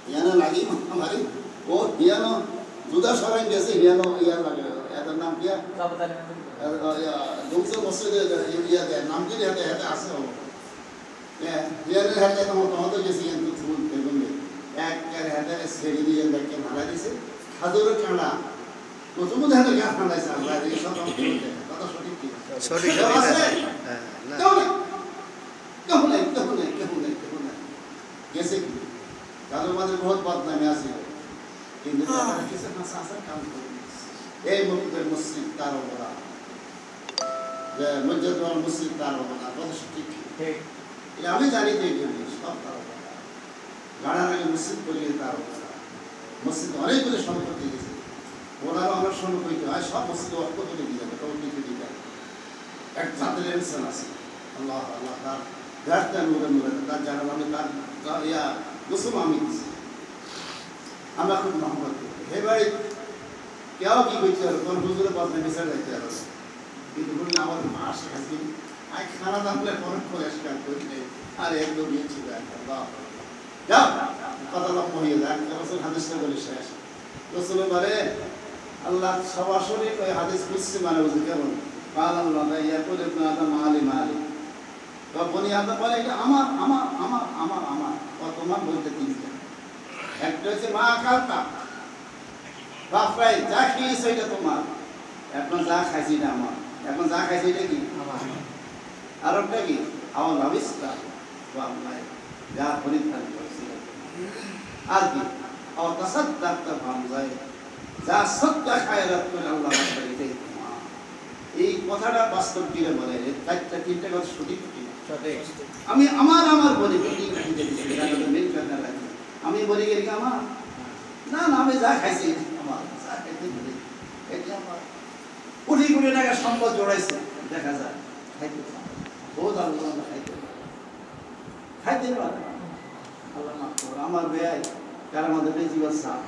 ইয়ানো লাগি আমারে ও ইয়ানো জুদা সরাই গেছে ইয়ানো ইয়া লাগে এটার নাম কি দুমসে মসজিদে ইয়া দেয় নাম কি হাতে হাতে আছে ও ইয়ানের হাতে তো গেছে কিন্তু ফুল বেগুনে এক করে হাতে সেরি দিয়ে দেখে মারা দিছে হাজুরের কাঁড়া প্রথম ধানে গাছ ফালাইছে আল্লাহ এই সব কথা সঠিক কি সঠিক আছে না কেউ নাই গেছে কি কারণ আমাদের বহুত বদনামে আছে কিন্তু তারা কিছু না শাসন কাম করে এই মুক্তির মসজিদ তার ওরা যে মসজিদওয়াল মসজিদ তার ওরা কথা সঠিক ঠিক আমি জানি তো এই সব তার ওরা গাড়ার আগে মসজিদ করিয়ে তার ওরা মসজিদ অনেকগুলো সম্পত্তি দিয়েছে ওনারও আমার সঙ্গে কইতে হয় সব মসজিদ অর্থ করে দিয়ে যাবে তখন লিখে দিয়ে যাবে এক ছাত্রের ইনসান আছে আল্লাহ আল্লাহ তার গাছটা নূরে তার জানাল আমি তার ইয়া গোসল আমি দিছি আমরা খুব মহব্বত করি হে ভাই কেউ কি করতে পারো তোর হুজুরে বদলে বিচার যাইতে পারো কিন্তু বললে আমার মাস আছে আই খানা দামলে পরিষ্কার করলে আর একদম ইয়ে ছিল আল্লাহ যাও কথা লম্ব হয়ে যায় রসুল হাদিসটা বলে শেষ রসুল বলে আল্লাহ সরাসরি ওই হাদিস বুঝছে মানে বুঝে কেমন কাল আল্লাহ ইয়া করে মালি মালি বনি আদম বলে এটা আমার আমার আমার আমার আমার তোমার বলতে তিনটা একটা হচ্ছে মা কালতা বাপরাই যা খেয়েছে এটা তোমার এখন যা খাইছি এটা আমার এখন যা খাইছি এটা কি আর একটা কি আমার ভাবিসটা যা পরিত্রাণ করছি আর কি আমার তাসাদ্দাকটা ভামজায় যা সদকা খায়রাত করে আল্লাহ এটাই তোমার এই কথাটা বাস্তব দিলে বলে চারটা তিনটা কথা সঠিক আমি আমার আমার বলি আমি বলি গেলি আমার না না আমি যা খাইছি আমার যা খাইতে বলি এটা আমার কোটি কোটি টাকা সম্পদ জোড়াইছে দেখা যায় খাইতে বহুত আল্লাহ খাইতে পারে আল্লাহ মাফ করো আমার বেয়াই কার আমাদের জীবন সাপ